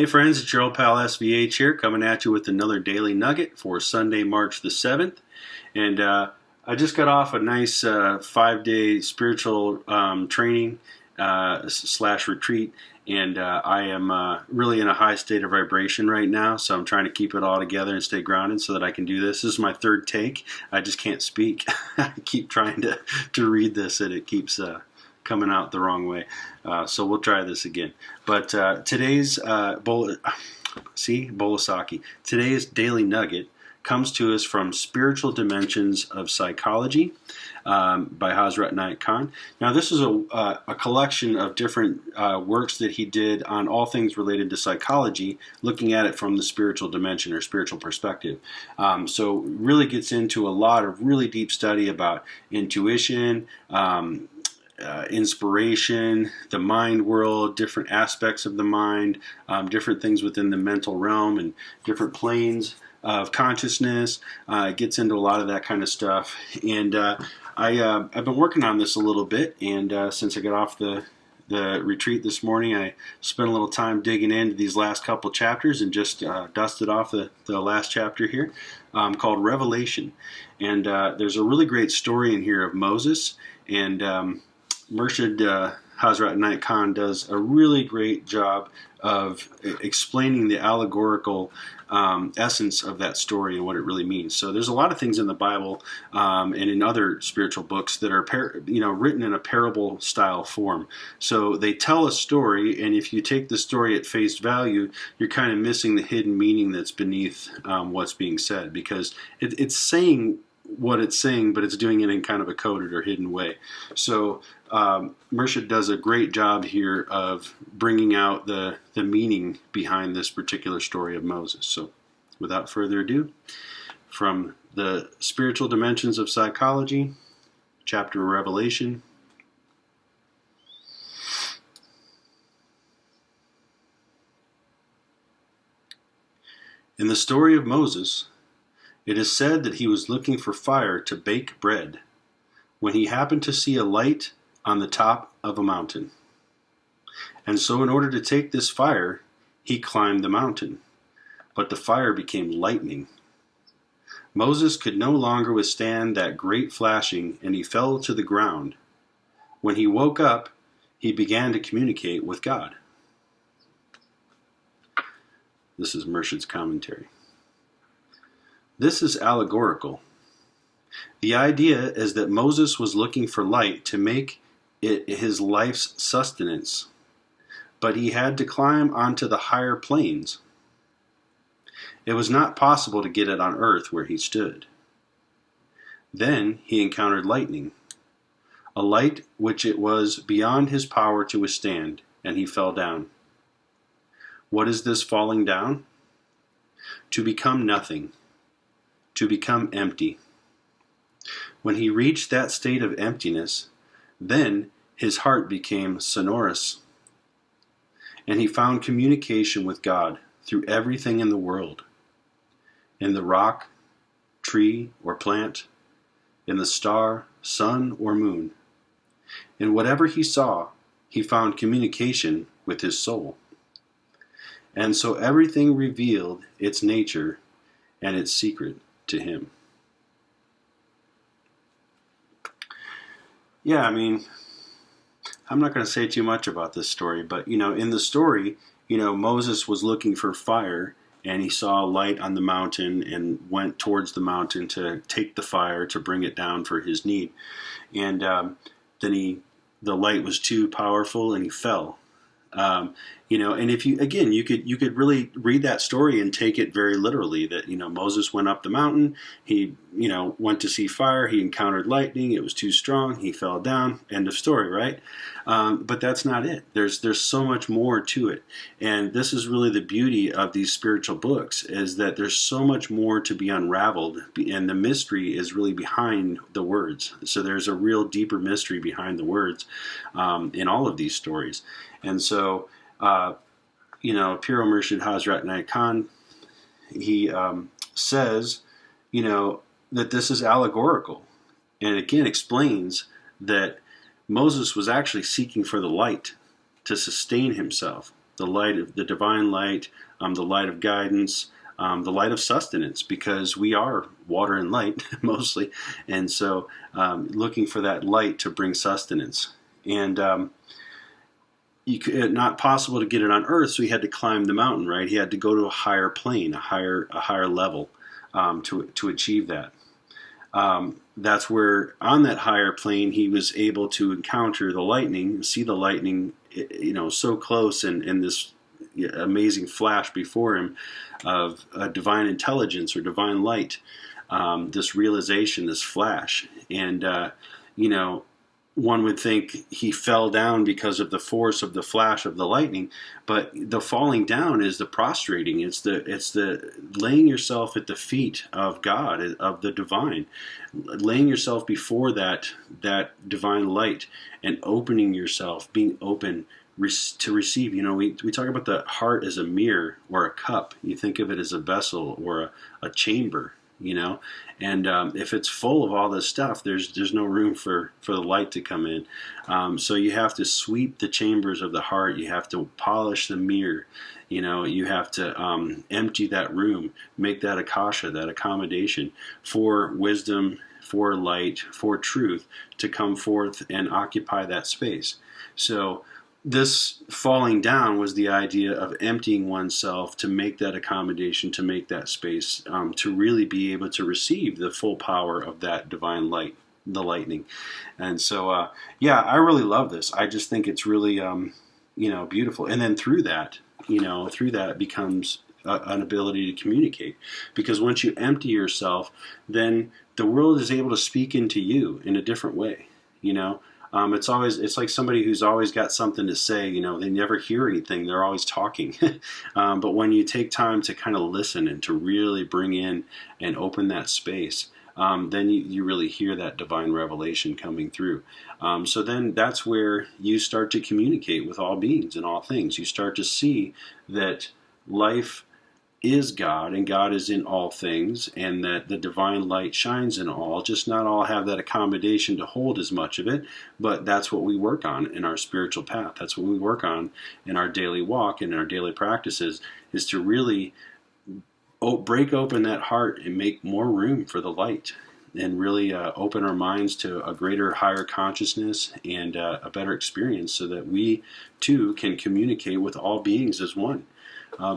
Hey friends, it's your old pal SVH here, coming at you with another daily nugget for Sunday, March the 7th. And I just got off a nice 5-day spiritual training slash retreat, and I am really in a high state of vibration right now, so I'm trying to keep it all together and stay grounded so that I can do this. This is my third take. I just can't speak. I keep trying to read this, and it keeps coming out the wrong way. So we'll try this again. But today's Bolasaki. Today's daily nugget comes to us from Spiritual Dimensions of Psychology by Hazrat Nugget Khan. Now, this is a collection of different works that he did on all things related to psychology, looking at it from the spiritual dimension or spiritual perspective. So really gets into a lot of really deep study about intuition, inspiration, the mind world, different aspects of the mind, different things within the mental realm and different planes of consciousness. It gets into a lot of that kind of stuff. And I've been working on this a little bit, and since I got off the retreat this morning, I spent a little time digging into these last couple chapters and just dusted off the last chapter here called Revelation. And there's a really great story in here of Moses, and Murshid Hazrat Nugget Khan does a really great job of explaining the allegorical essence of that story and what it really means. So there's a lot of things in the Bible and in other spiritual books that are written in a parable style form. So they tell a story, and if you take the story at face value, you're kind of missing the hidden meaning that's beneath what's being said, because it's saying what it's saying, but it's doing it in kind of a coded or hidden way. So Murshid does a great job here of bringing out the meaning behind this particular story of Moses. So without further ado, from the Spiritual Dimensions of Psychology, chapter Revelation. In the story of Moses, it is said that he was looking for fire to bake bread when he happened to see a light on the top of a mountain. And so in order to take this fire, he climbed the mountain, but the fire became lightning. Moses could no longer withstand that great flashing, and he fell to the ground. When he woke up, he began to communicate with God. This is Murshid's commentary. This is allegorical. The idea is that Moses was looking for light to make it his life's sustenance, but he had to climb onto the higher planes. It was not possible to get it on earth where he stood. Then he encountered lightning, a light which it was beyond his power to withstand, and he fell down. What is this falling down? To become nothing. To become empty. When he reached that state of emptiness, then his heart became sonorous, and he found communication with God through everything in the world, in the rock, tree, or plant, in the star, sun, or moon. In whatever he saw, he found communication with his soul. And so everything revealed its nature and its secret to him. Yeah, I mean, I'm not going to say too much about this story, but, in the story, Moses was looking for fire, and he saw a light on the mountain and went towards the mountain to take the fire to bring it down for his need. And then the light was too powerful, and he fell. And if you could really read that story and take it very literally, that, Moses went up the mountain, he, went to see fire, he encountered lightning, it was too strong, he fell down, end of story, right? But that's not it. There's so much more to it. And this is really the beauty of these spiritual books, is that there's so much more to be unraveled, and the mystery is really behind the words. So there's a real deeper mystery behind the words in all of these stories. And so, Piro Murshid Hazrat Nugget Khan, he says, that this is allegorical. And again explains that Moses was actually seeking for the light to sustain himself. the light of the divine light, the light of guidance, the light of sustenance, because we are water and light mostly, and so looking for that light to bring sustenance. And not possible to get it on Earth, so he had to climb the mountain. Right, he had to go to a higher plane, a higher level, to achieve that. That's where on that higher plane he was able to encounter the lightning, see the lightning, so close, and this amazing flash before him of a divine intelligence or divine light, this realization, this flash. And one would think he fell down because of the force of the flash of the lightning, but the falling down is the prostrating. It's the laying yourself at the feet of God, of the divine, laying yourself before that divine light and opening yourself, being open to receive. We talk about the heart as a mirror or a cup. You think of it as a vessel or a chamber. And if it's full of all this stuff, there's no room for the light to come in. So you have to sweep the chambers of the heart. You have to polish the mirror. You have to empty that room, make that akasha, that accommodation for wisdom, for light, for truth to come forth and occupy that space. So this falling down was the idea of emptying oneself to make that accommodation, to make that space, to really be able to receive the full power of that divine light, the lightning. And so, I really love this. I just think it's really, beautiful. And then through that it becomes an ability to communicate. Because once you empty yourself, then the world is able to speak into you in a different way, It's like somebody who's always got something to say. They never hear anything. They're always talking. But when you take time to kind of listen and to really bring in and open that space, then you really hear that divine revelation coming through. So then that's where you start to communicate with all beings and all things. You start to see that life is God, and God is in all things, and that the divine light shines in all. Just not all have that accommodation to hold as much of it, but that's what we work on in our spiritual path. That's what we work on in our daily walk and in our daily practices, is to really break open that heart and make more room for the light, and really open our minds to a greater, higher consciousness and a better experience, so that we too can communicate with all beings as one.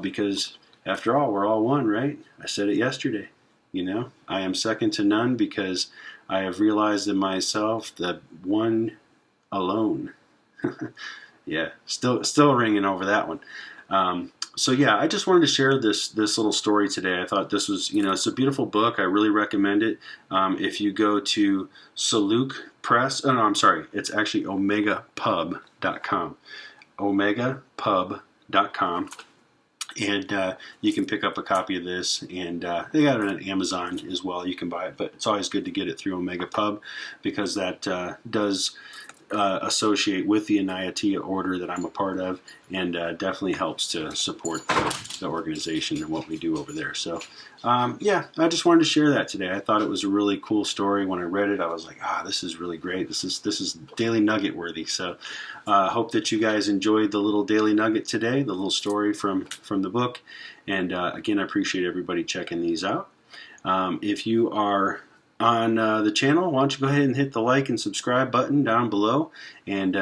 Because after all, we're all one, right? I said it yesterday. I am second to none, because I have realized in myself that one alone. Yeah, still ringing over that one. I just wanted to share this little story today. I thought this was, it's a beautiful book. I really recommend it. If you go to Saluk Press, it's actually omegapub.com. omegapub.com. And you can pick up a copy of this, and they got it on Amazon as well. You can buy it, but it's always good to get it through Omega Pub, because that does associate with the Anayatiya order that I'm a part of, and definitely helps to support the organization and what we do over there. So, I just wanted to share that today. I thought it was a really cool story. When I read it, I was like, this is really great. This is Daily Nugget worthy. So, hope that you guys enjoyed the little Daily Nugget today, the little story from the book. And again, I appreciate everybody checking these out. If you are on the channel, why don't you go ahead and hit the like and subscribe button down below, and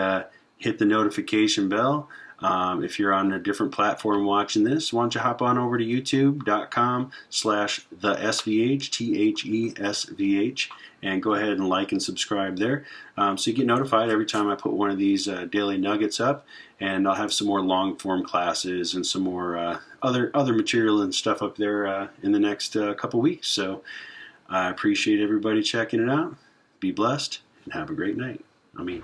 hit the notification bell. If you're on a different platform watching this, why don't you hop on over to youtube.com/thesvh, THESVH, and go ahead and like and subscribe there, so you get notified every time I put one of these daily nuggets up. And I'll have some more long form classes and some more other material and stuff up there in the next couple weeks. So I appreciate everybody checking it out. Be blessed and have a great night. Amen.